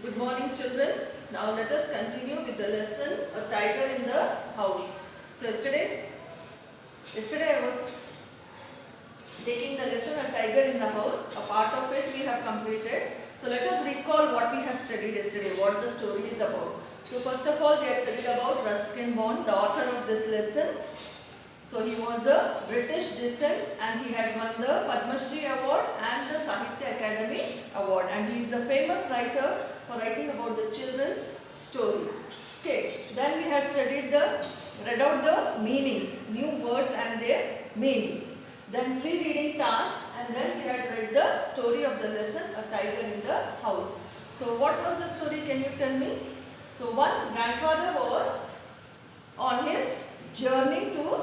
Good morning, children. Now let us continue with the lesson A Tiger in the House. So yesterday I was taking the lesson A Tiger in the House. A part of it we have completed. So let us recall what we have studied yesterday, what the story is about. So first of all we had studied about Ruskin Bond, the author of this lesson. So he was a British descent and he had won the Padma Shri Award and the Sahitya Academy Award, and he is a famous writer for writing about the children's story. Okay, then we had read out the meanings, new words and their meanings. Then pre-reading task, and then we had read the story of the lesson A Tiger in the House. So what was the story, can you tell me? So once grandfather was on his journey to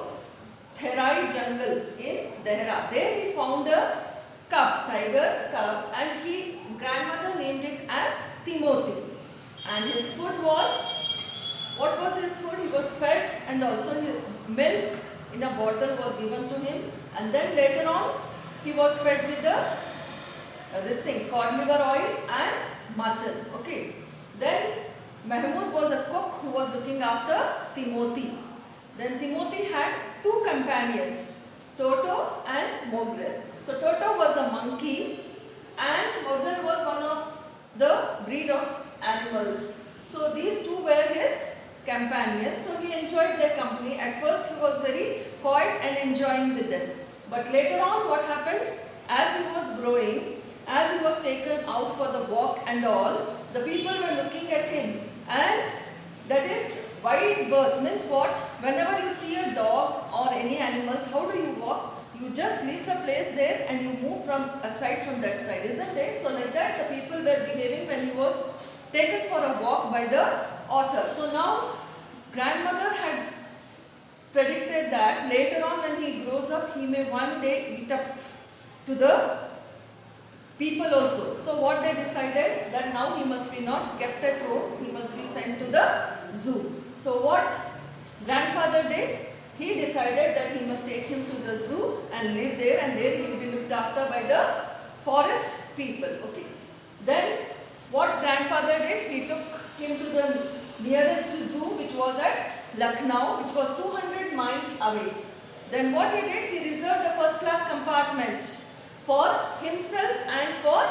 Therai jungle in Dehra. There he found a tiger cub, and grandmother named it as Timothy. And his food was, what was his food? He was fed, and also milk in a bottle was given to him. And then later on, he was fed with cod liver oil and mutton. Okay. Then Mahmood was a cook who was looking after Timothy. Then Timothy had two companions, Toto and Mogrel. So Toto was a monkey and Mogrel was one of the breed of animals. So these two were his companions. So he enjoyed their company. At first he was very quiet and enjoying with them. But later on what happened? As he was growing, as he was taken out for the walk and all, the people were looking at him, and that is wide berth means what? Whenever you see a dog or any animals, how do you walk? You just leave the place there and you move from aside from that side, isn't it? So like that the people were behaving when he was taken for a walk by the author. So now grandmother had predicted that later on when he grows up, he may one day eat up to the people also. So what they decided, that now he must be not kept at home, he must be sent to the zoo. So what grandfather did, he decided that he must take him to the zoo and live there, and there he will be looked after by the forest people. Okay. Then what grandfather did, he took him to the nearest zoo, which was at Lucknow, which was 200 miles away. Then what he did, he reserved a first class compartment for himself and for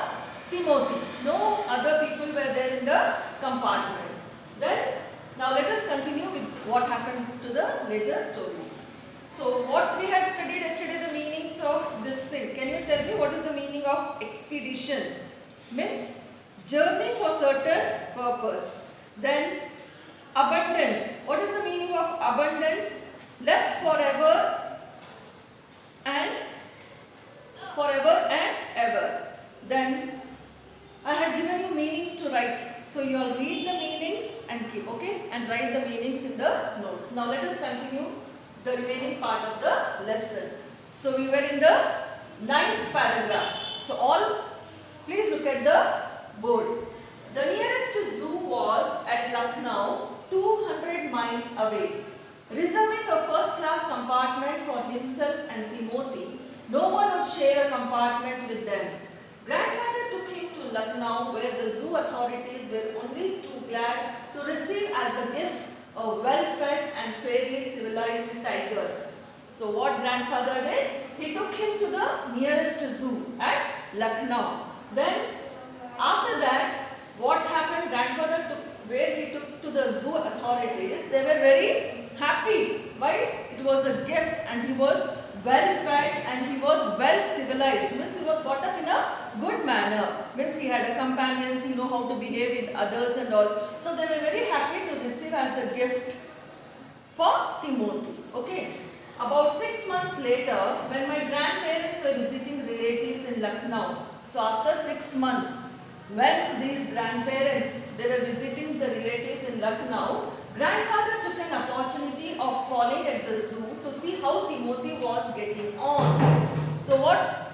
Timothy. No other people were there in the compartment. Then now let us continue with what happened to the later story. So what we had studied yesterday, the meanings of this thing. Can you tell me what is the meaning of expedition? Means journey for certain purpose. Then abundant. What is the meaning of abundant? Left forever and ever. Then I had given you meanings to write. So you all read the meanings and keep, okay? And write the meanings in the notes. Now let us continue the remaining part of the lesson. So we were in the 9th paragraph. So all, please look at the board. The nearest zoo was at Lucknow, 200 miles away. Reserving a first class compartment for himself and Timothy, no one would share a compartment with them. Grandfather took him to Lucknow, where the zoo authorities were only too glad to receive as a gift a well-fed and fairly civilized tiger. So what grandfather did? He took him to the nearest zoo at Lucknow. Then after that, what happened? Grandfather took to the zoo authorities. They were very happy. Why? It was a gift, and he was well fed and he was well civilized. Means he was brought up in a good manner. Means he had a companions, he know how to behave with others and all. So they were very happy to receive as a gift for Timothy. Okay. About 6 months later, when my grandparents were visiting relatives in Lucknow. So after 6 months, when these grandparents, they were visiting the relatives in Lucknow, grandfather took an opportunity of calling at the zoo to see how Timothy was getting on. So what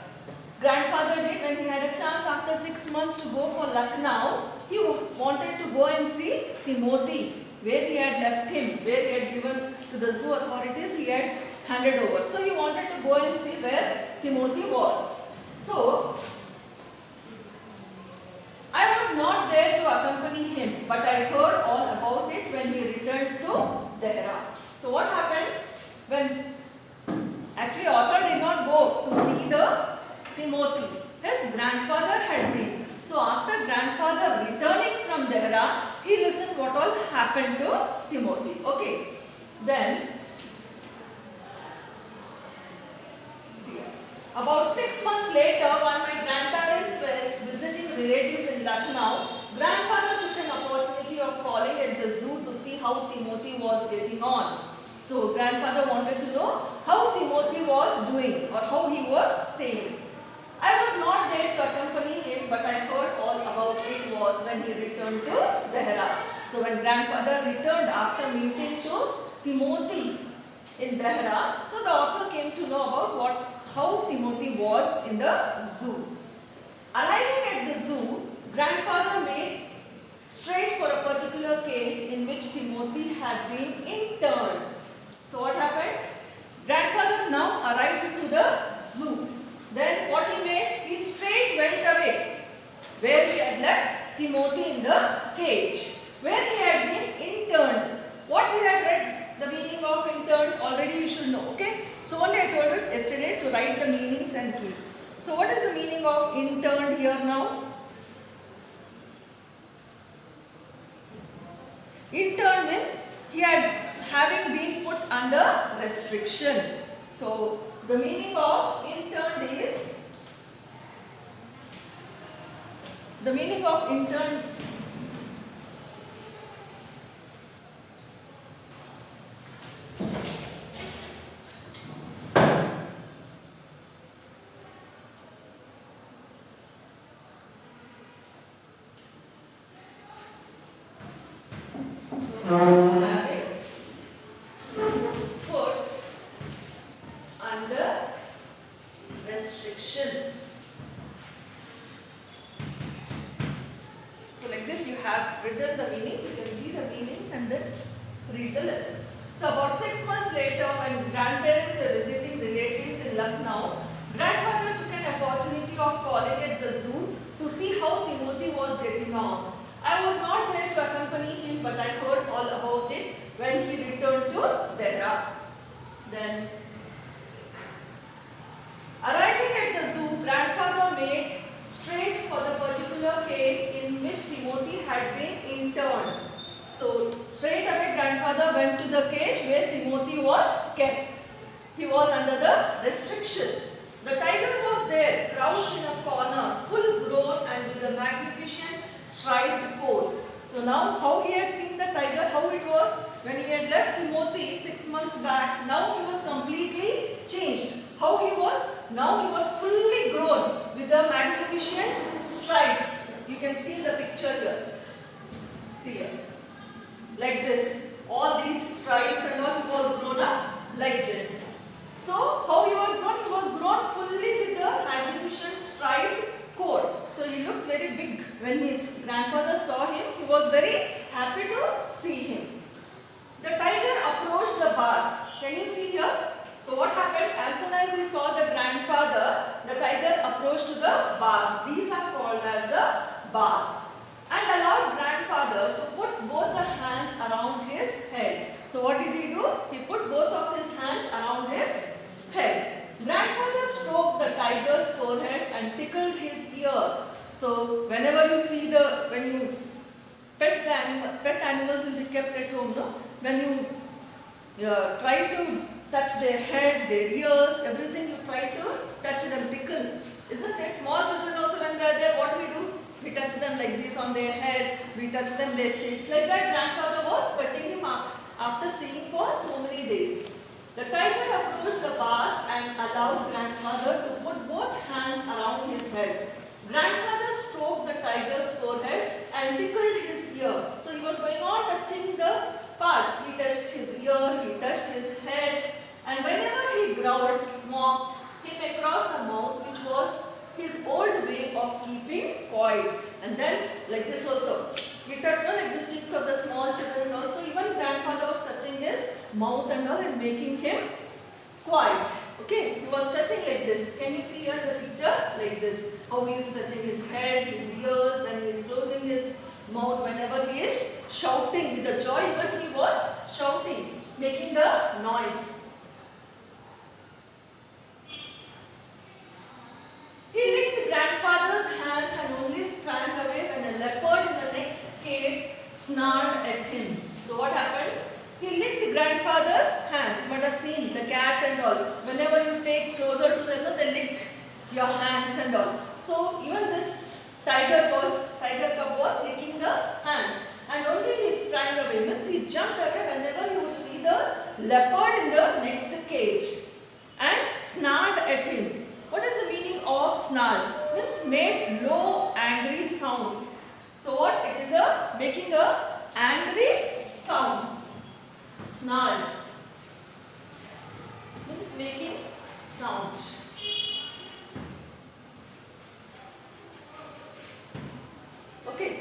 grandfather did when he had a chance after 6 months to go for Lucknow, he wanted to go and see Timothy, where he had left him, where he had given to the zoo authorities, he had handed over. So he wanted to go and see where Timothy was. So I was was not there to accompany him, but I heard all about it when he returned to Dehra. So what happened? When actually author did not go to see the Timothy. His grandfather had been. So after grandfather returning from Dehra, he listened what all happened to Timothy. Okay. Then, see, about 6 months later, when my grandparents were visiting relatives in Lucknow, grandfather took an opportunity of calling at the zoo to see how Timothy was getting on. So grandfather wanted to know how Timothy was doing or how he was staying. I was not there to accompany him, but I heard all about it was when he returned to Dehra. So when grandfather returned after meeting to Timothy in Dehra, so the author came to know about how Timothy was in the zoo. Arriving at the zoo, grandfather made straight for a particular cage in which Timothy had been interned. So what happened? Grandfather now arrived to the zoo. Then what he made? He straight went away where he had left Timothy in the cage, where he had been interned. What we had read, the meaning of interned, already you should know, okay? So only I told you yesterday to write the meanings and key. So what is the meaning of interned here now? Interned means he had having been put under restriction. So the meaning of interned is, the meaning of interned put under restriction. So like this you have written the meanings, you can see the meanings and then read the lesson. So about 6 months later, when grandparents were visiting relatives in Lucknow, grandfather took an opportunity of calling at the zoo to see how Timothy was getting on. I was not there to accompany him, but I heard all about it when he returned to Dehra. Then, arriving at the zoo, grandfather made straight for the particular cage in which Timothy had been interned. So, straight away grandfather went to the cage where Timothy was kept. He was under the restrictions. The tiger was there, crouched in a corner, full grown and with a magnificent striped coat. So now how he had seen the tiger, how it was when he had left Timothy 6 months back, now he was completely changed. How he was? Now he was fully grown with a magnificent stripe. You can see the picture here. See here. Like this. All these stripes and all, he was grown up like this. So how he was grown? He was grown fully with a magnificent striped coat. So he looked very big. When his grandfather saw him, he was very happy to see him. The tiger approached the bars. Can you see here? So what happened? As soon as he saw the grandfather, the tiger approached to the bars. These are called as the bars. And allowed grandfather to put both the hands around his head. So what did he do? He put both of his hands around his head. Grandfather stroked the tiger's forehead and tickled his ear. So whenever you see when you pet animals will be kept at home, no? When you try to touch their head, their ears, everything you try to touch them, tickle. Isn't it? Small children also when they are there, what we do? We touch them like this on their head, we touch them their cheeks. Like that grandfather was petting him up after seeing for so many days. The tiger approached the bars and allowed grandfather to put both hands around his head. Grandfather stroked the tiger's forehead and tickled his ear. So he was going on touching the part. He touched his ear, he touched his head, and whenever he growled, mocked him across the mouth, which was his old way of keeping quiet. And then like this also. He touched on like the sticks of the small children also. Even grandfather was touching his mouth and all and making him quiet. Okay, he was touching like this. Can you see here the picture? Like this. How he is touching his head, his ears, then he is closing shouting with the joy, even he was shouting, making the noise. He licked grandfather's hands and only sprang away when a leopard in the next cage snarled at him. So what happened? He licked grandfather's hands. You might have seen the cat and all. Whenever you take closer to them, they lick your hands and all. So even this tiger cub was licking the hands, and only he sprang away. Means he jumped away whenever you would see the leopard in the next cage and snarled at him. What is the meaning of snarl? Means made low angry sound. So what? It is making a angry sound. Snarl means making sound. Okay.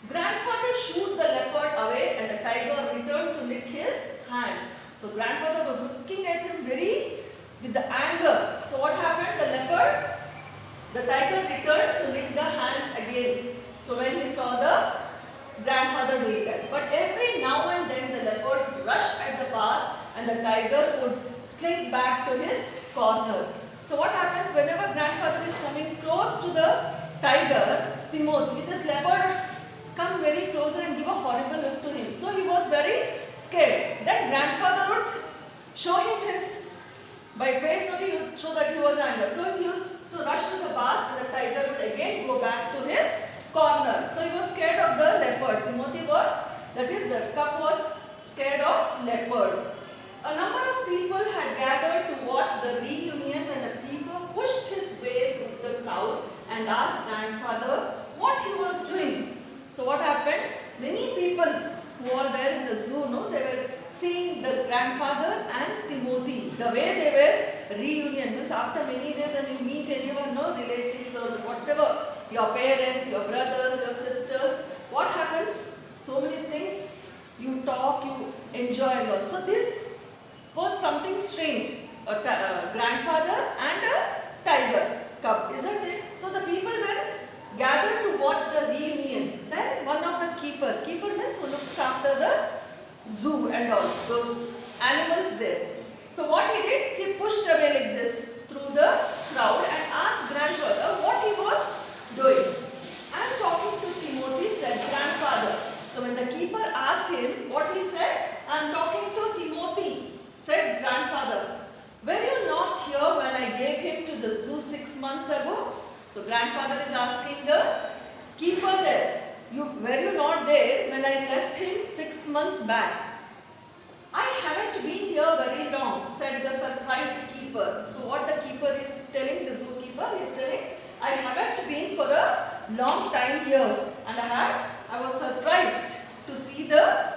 Grandfather shooed the leopard away and the tiger returned to lick his hands. So grandfather was looking at him with the anger. So what happened? The tiger returned to lick the hands again. So when he saw the grandfather doing that. But every now and then the leopard would rush at the pass and the tiger would slink back to his corner. So what happens whenever grandfather is coming close to the tiger, Timothy, this leopard come very closer and give a horrible look to him. So he was very scared. Then grandfather would show him his, by face only, he would show that he was angry. So he used to rush to the path and the tiger would again go back to his corner. So he was scared of the leopard. Timothy was, that is the cub was scared of leopard. A number of people had gathered to watch the reunion when the keeper pushed his way through the crowd and asked grandfather what he was doing. So what happened? Many people who all were in the zoo, they were seeing the grandfather and Timothy. The way they were reunion means after many days when you meet anyone, relatives or whatever, your parents, your brothers, your sisters, what happens? So many things, you talk, you enjoy and all. So this was something strange. A grandfather and a tiger cub, isn't it? So the people were gathered to watch the reunion. Then one of the keeper means who looks after the zoo and all those animals there. So what he did, he pushed away like this through the crowd and asked grandfather what he was doing. I am talking to Timothy, said grandfather. So when the keeper asked him what he said, I am talking to Timothy, said grandfather. Were you not here when I gave him to the zoo 6 months ago? So grandfather is asking the keeper there, were you not there when I left him 6 months back? I haven't been here very long, said the surprised keeper. So what the keeper is telling, the zookeeper is telling, I haven't been for a long time here and I was surprised to see the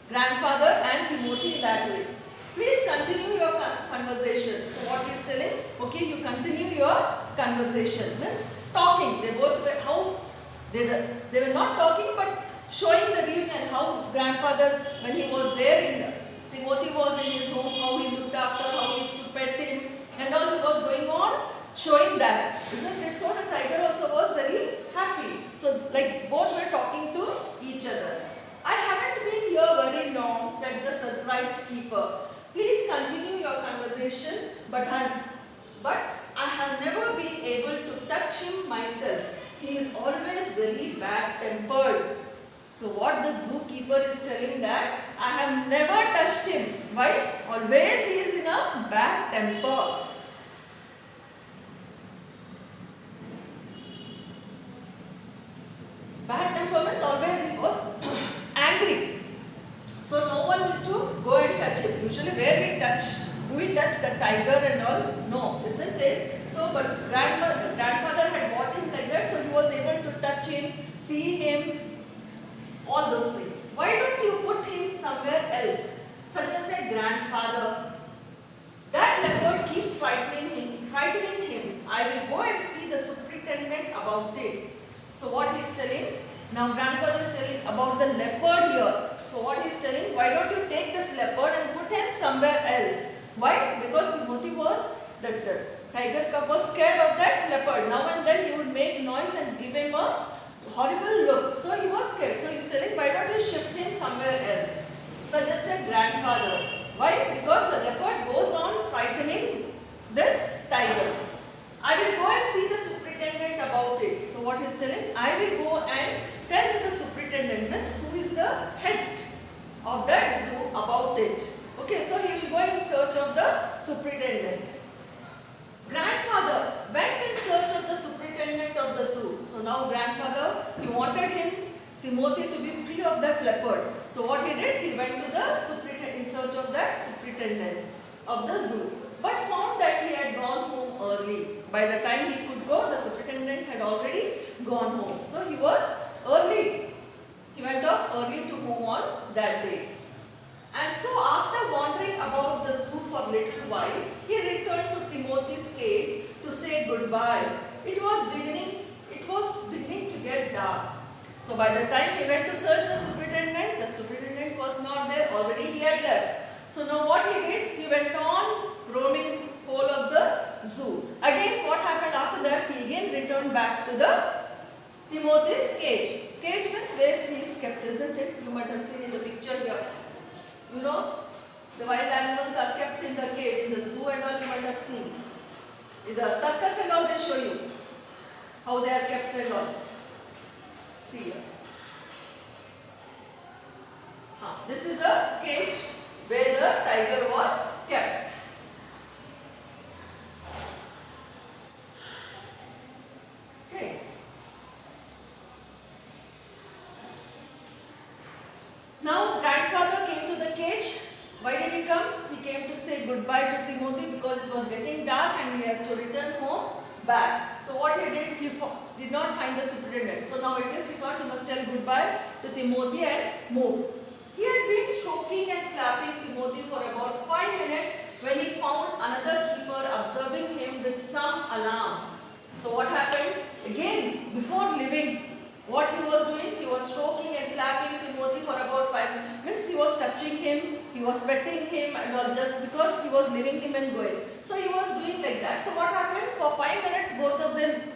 grandfather and Timothy that way. Please continue your conversation. So what he is telling, okay, you continue your conversation. Means talking. They both were, how, they were not talking but showing the reunion, how grandfather, when he was there, Timothy was in his home, how he looked after, how he used to pet him and all, he was going on showing that. Isn't it so? The tiger also was very happy. So like both were talking to each other. I haven't been here very long, said the surprised keeper. Please continue your conversation, but I have never been able to touch him myself. He is always very bad-tempered. So what the zookeeper is telling that, I have never touched him. Why? Always he is in a bad temper. Bad temper means always he was angry. So no one used to go and touch him. Usually where we touch, do we touch the tiger and all? No, isn't it? So but grandfather had bought him like that, so he was able to touch him, see him, all those things. Why don't you put him somewhere else? Suggested grandfather. That leopard keeps frightening him. I will go and see the superintendent about it. So what he is telling? Now grandfather is telling about the leopard here. So what he is telling? Why don't you take this leopard and put him somewhere else? Why? Because Timothy was That the tiger cub was scared of that leopard. Now and then he would make noise and give him a horrible look. So he was scared. So he's telling, why don't you shift him somewhere else? Suggested grandfather. Why? Because the leopard goes on frightening this tiger. I will go and see the superintendent about it. So what he's telling, I will go and tell the superintendent, means who is the head of that zoo, about it. Okay, so he will go in search of the superintendent. Grandfather went in search of the superintendent of the zoo. So now grandfather, he wanted him, Timothy, to be free of that leopard. So what he did, he went to the superintendent in search of that superintendent of the zoo, but found that he had gone home early. By the time he could go, the superintendent had already gone home. So he was early. He went off early to home on that day. And so after wandering about the zoo for a little while, he returned to Timothy's cage to say goodbye. It was beginning to get dark. So by the time he went to search the superintendent was not there. Already he had left. So now what he did, he went on roaming whole of the zoo. Again, what happened after that? He again returned back to the Timothy's cage. Cage means where he is kept, isn't it? You might have seen in the picture here. You know, the wild animals are kept in the cage, in the zoo and all, you might have seen. In the circus and all, they show you how they are kept and all. See here. This is a cage where the tiger was kept. Okay. Now grandfather came to the cage. Why did he come? He came to say goodbye to Timothy because it was getting dark and he has to return home back. So what he did, he did not find the superintendent. So now at least he thought he must tell goodbye to Timothy and move. He had been stroking and slapping Timothy for about 5 minutes when he found another keeper observing him with some alarm. So what happened? Again, before leaving, what he was doing, he was stroking and slapping Timothy for about 5 minutes. Means he was touching him, he was petting him and all, just because he was leaving him and going. So he was doing like that. So what happened? For 5 minutes, both of them,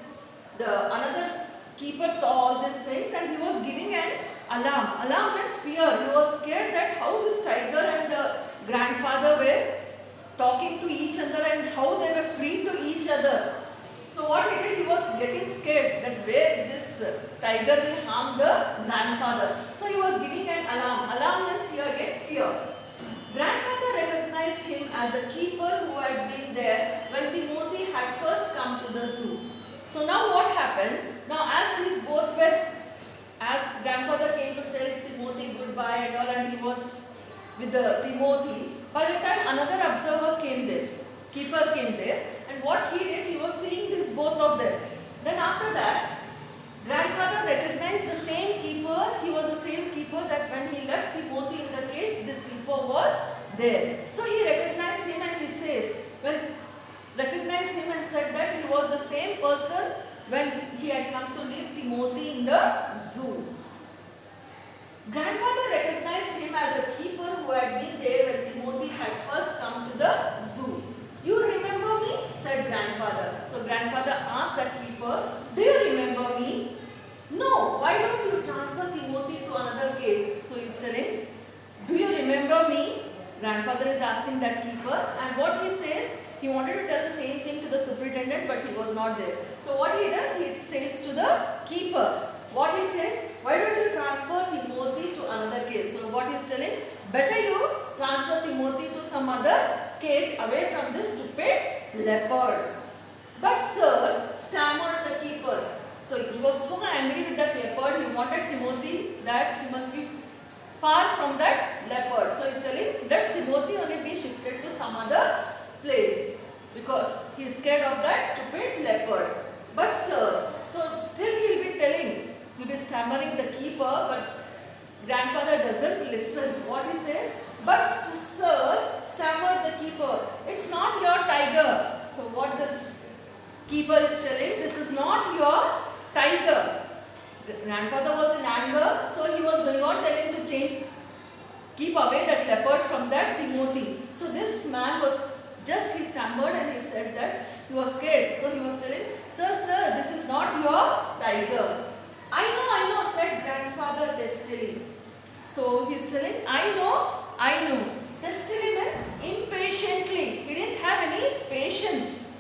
another keeper saw all these things and he was giving an alarm. Alarm means fear. He was scared that how this tiger and the grandfather were talking to each other and how they were free to each other. So what he did, he was getting scared that where this tiger will harm the grandfather. So he was giving an alarm. Alarm means here again fear. Grandfather recognized him as a keeper who had been there when Timothy had first come to the zoo. So now what happened? Now as grandfather came to tell Timothy goodbye and all, and he was with the Timothy, by the time another observer came there, keeper came there, and what he did, he was seeing this both of them. Then after that, grandfather recognized the same keeper. He was the same keeper that when he left Timothy in the cage, this keeper was there. So he recognized him and he says, recognized him and said that he was the same person when he had come to leave Timothy in the zoo. Grandfather recognized him as a keeper who had been there when Timothy had first come to the zoo. You remember me? Said grandfather. So grandfather asked that keeper, do you remember me? No. Why don't you transfer Timothy to another cage? So he is telling, do you remember me? Grandfather is asking that keeper, and what he says, he wanted to tell the same thing to the superintendent, but he was not there. So what he does, he says to the keeper, what he says, why don't you transfer Timothy to another cage? So what he is telling, better you transfer Timothy to some other cage away from this stupid leopard. But sir, stammered the keeper. So he was so angry with that leopard, he wanted Timothy that he must be far from that leopard. So he is telling, let Timothy only be shifted to some other place because he is scared of that stupid leopard. But sir, so still he will be telling, he will be stammering the keeper, but grandfather doesn't listen. What he says, but sir, stammered the keeper, it's not your tiger. So what this keeper is telling, this is not your tiger. Grandfather was in anger, so he was going on telling to keep away that leopard from that Timothy. So this man was Just he stammered and he said that he was scared. So he was telling, sir, this is not your tiger. I know, said grandfather testily. So he's telling, I know. Testily means impatiently. He didn't have any patience.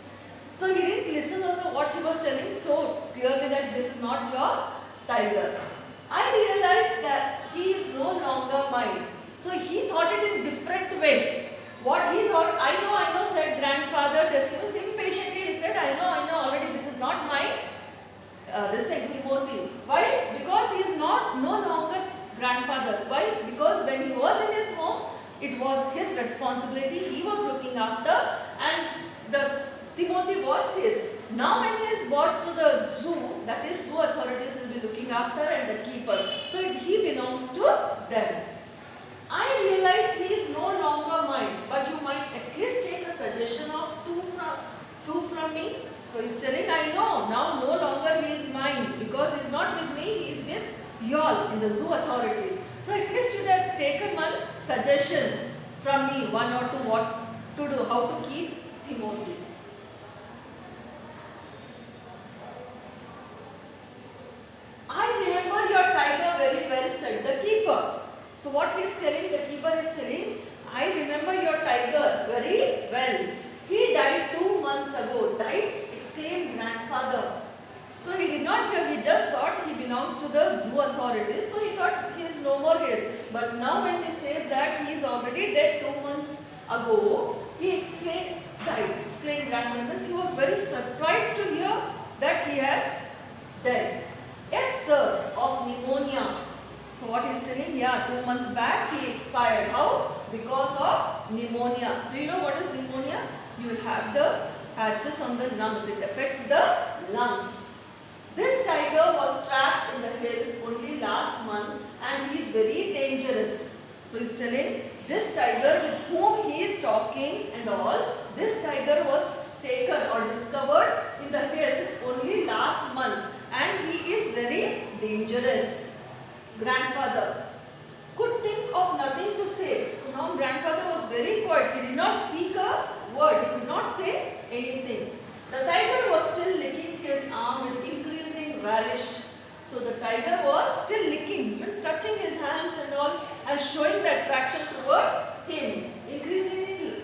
So he didn't listen also what he was telling so clearly that this is not your tiger. I realized that he is no longer mine. So he thought it in different way. What he thought, I know, said grandfather testily means impatiently. He said, I know, already this is not mine. This thing, Timothy. Why? Because he is no longer grandfather's. Why? Because when he was in his home, it was his responsibility. He was looking after, and the Timothy was his. Now when he is brought to the zoo, that is zoo authorities will be looking after and the keeper. So he belongs to them. I realize he is no longer mine, but you might at least take a suggestion of two from me. So he's telling, I know, now no longer he is mine because he is not with me, he is with y'all in the zoo authorities. So at least you have taken one suggestion from me, one or two, what to do, how to keep Timothy. I remember your tiger very well, said the keeper. So what he is telling, the keeper is telling, I remember your tiger very well. He died 2 months ago. Died? Exclaimed grandfather. So he did not hear, he just thought he belongs to the zoo authorities. So he thought he is no more here. But now when he says that he is already dead 2 months ago, he exclaimed, died. Exclaimed grandfather. He was very surprised to hear that he has died. Yes, sir, of pneumonia. So what he is telling, 2 months back he expired. How? Because of pneumonia. Do you know what is pneumonia? You will have the patches on the lungs. It affects the lungs. This tiger was trapped in the hills only last month and he is very dangerous. So he is telling, this tiger with whom he is talking and all, this tiger was taken or discovered in the hills only last month and he is very dangerous. Grandfather could think of nothing to say. So now grandfather was very quiet. He did not speak a word. He could not say anything. The tiger was still licking his arm with increasing relish. So the tiger was still licking, means touching his hands and all and showing the attraction towards him. Increasing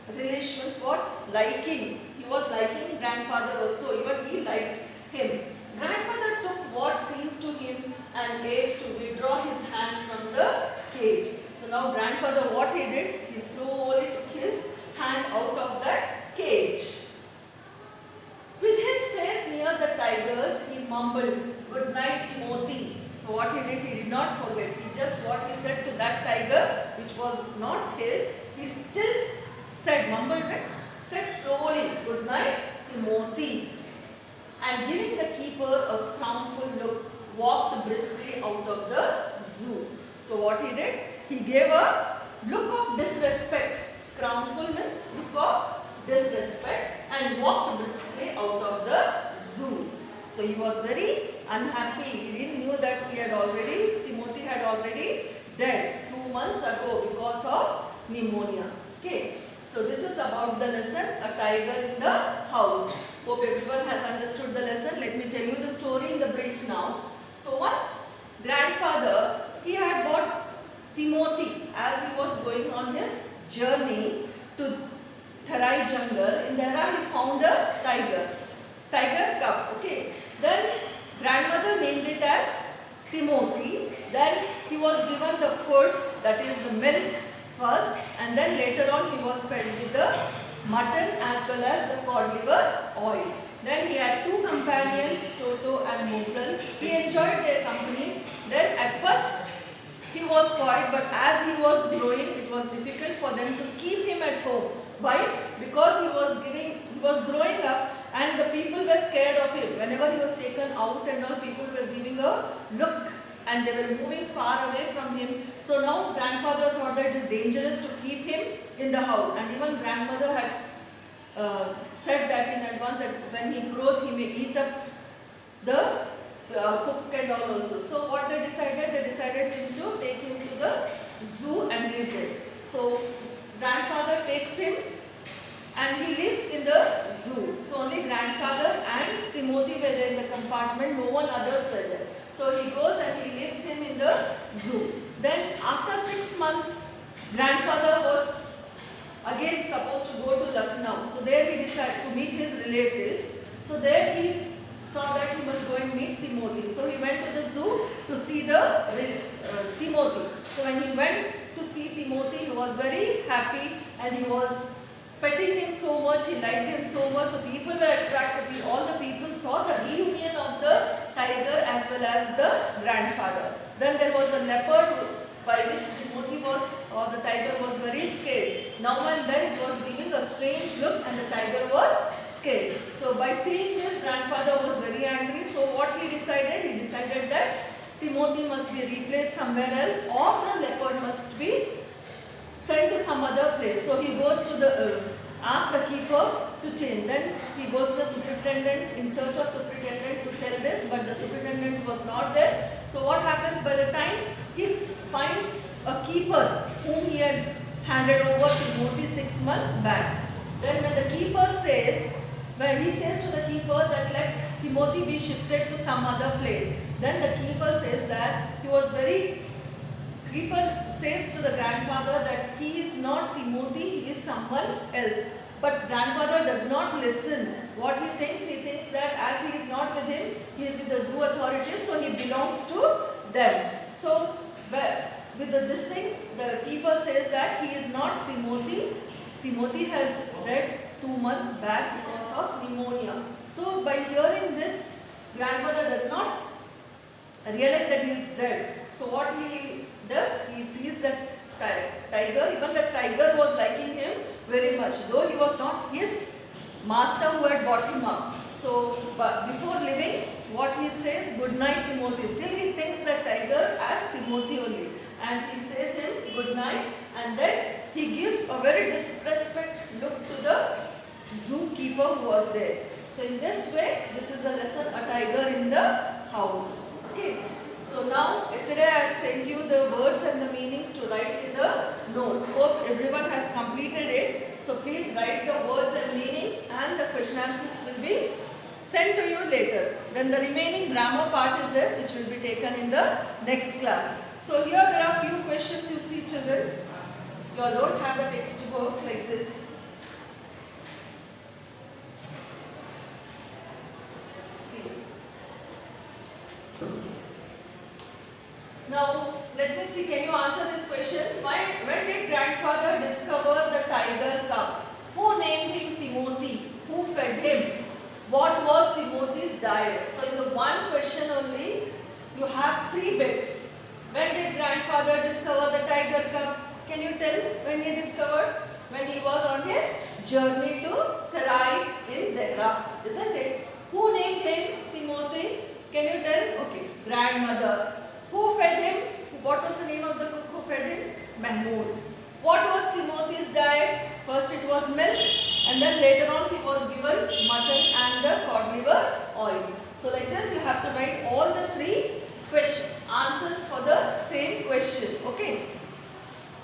relish means what? Liking. He was liking grandfather also. Even he liked him. Grandfather took what seemed to him an age to withdraw his hand from the cage. So now grandfather, what he did, he slowly took his hand out of that cage. With his face near the tigers, he mumbled, "Good night, Timothy." So what he did not forget. He just what he said to that tiger, which was not his, he still said, mumbled it, said slowly, "Good night, Timothy." And giving the keeper a scornful look, walked briskly out of the zoo. So what he did? He gave a look of disrespect. Scornful means look of disrespect and walked briskly out of the zoo. So he was very unhappy. He knew that Timothy had already died 2 months ago because of pneumonia. Okay. So this is about the lesson, a tiger in the house. Hope everyone has understood the lesson. Let me tell you the story in the brief now. So once grandfather, he had bought Timothy as he was going on his journey to Tharai jungle. In there he found a tiger cub. Okay. Then grandmother named it as Timothy. Then he was given the food, that is the milk first, and then later on he was fed with the mutton as well as the cod liver oil. Then he had 2 companions, Toto and Mughlal. He enjoyed their company. Then at first he was quiet, but as he was growing, it was difficult for them to keep him at home. Why? Because he was growing up and the people were scared of him. Whenever he was taken out and all, people were giving a look and they were moving far away from him. So now grandfather thought that it is dangerous to keep him in the house, and even grandmother had said that in advance that when he grows he may eat up the cook and all also. So what they decided to take him to the zoo and leave it. So grandfather takes him and he lives in the zoo. So only grandfather and Timothy were there in the compartment, no one others were there. So he goes and he leaves him in the zoo. Then after 6 months, grandfather was again supposed to go to Lucknow. So there he decided to meet his relatives. So there he saw that he must go and meet Timothy. So he went to the zoo to see the Timothy. So when he went to see Timothy, he was very happy and he was petting him so much, he liked him so much. So people were attracted. All the people saw the reunion of the tiger as well as the grandfather. Then there was a leopard by which Timothy was, or the tiger was very scared. Now and then it was giving a strange look and the tiger was scared. So by seeing this, grandfather was very angry. So what he decided? He decided that Timothy must be replaced somewhere else or the leopard must be sent to some other place. So he goes to the, ask the keeper to change. Then he goes to the superintendent in search of superintendent to tell this, but the superintendent was not there. So what happens by the time he finds a keeper whom he had handed over to Timothy 6 months back. Then when the keeper says, when he says to the keeper that let Timothy be shifted to some other place, then the keeper says that he was very, keeper says to the grandfather that he is not Timothy, he is someone else. But grandfather does not listen. What he thinks that as he is not with him, he is with the zoo authorities, so he belongs to them. So with this thing, the keeper says that he is not Timothy. Timothy has died 2 months back because of pneumonia. So by hearing this, grandfather does not realize that he is dead. So what he does, he sees that tiger, even the tiger was liking him very much, though he was not his master who had brought him up. So but before leaving, what he says, good night Timothy. Still he thinks that tiger as Timothy only, and he says him good night, and then he gives a very disrespect look to the zookeeper who was there. So in this way, this is a lesson, a tiger in the house. Okay. So now, yesterday I had sent you the words and the meanings to write in the notes. Hope everyone has completed it. So please write the words and meanings, and the question answers will be sent to you later. Then the remaining grammar part is there, which will be taken in the next class. So here there are few questions you see, children. You all don't have the textbook like this. Now, let me see, can you answer these questions? When did grandfather discover the tiger cub? Who named him Timothy? Who fed him? What was Timothy's diet? So, in the one question only, you have 3 bits. When did grandfather discover the tiger cub? Can you tell when he discovered? When he was on his journey to Terai in Dehra, isn't it? Who named him Timothy? Can you tell? Okay, grandmother. Who fed him? What was the name of the cook who fed him? Mahmoud. What was Timothy's diet? First it was milk, and then later on he was given mutton and the cod liver oil. So like this you have to write all the 3 answers for the same question. Okay.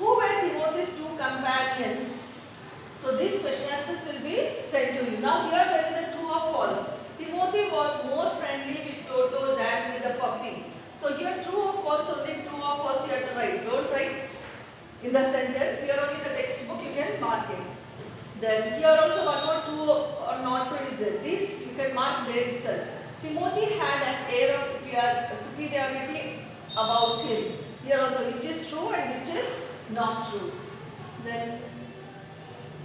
Who were Timothy's 2 companions? So these question answers will be sent to you. Now here there is a true or false. Timothy was more friendly with Toto than with the puppy. So here true or false, only true or false you have to write. Don't write in the sentence. Here only the textbook you can mark it. Then here also one more true or not true is there. This you can mark there itself. Timothy had an air of superiority about him. Here also which is true and which is not true. Then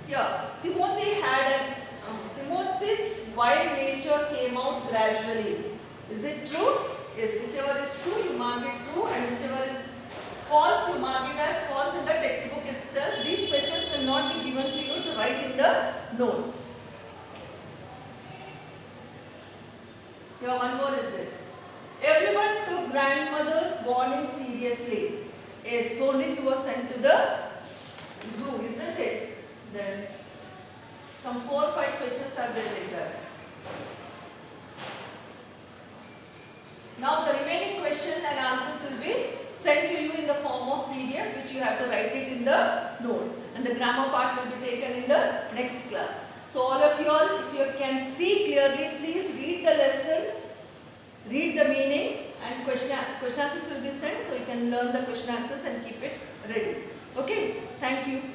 here Timothy's wild nature came out gradually. Is it true? Yes, whichever is true, you mark it true, and whichever is false, you mark it as false in the textbook itself. These questions will not be given to you to write in the notes. Here one more is there. Everyone took grandmother's warning seriously. Yes, only he was sent to the zoo, isn't it? Then some 4 or 5 questions are there like that. Now the remaining question and answers will be sent to you in the form of PDF, which you have to write it in the notes, and the grammar part will be taken in the next class. So all of you all, if you can see clearly, please read the lesson, read the meanings, and question answers will be sent, so you can learn the question answers and keep it ready. Okay, thank you.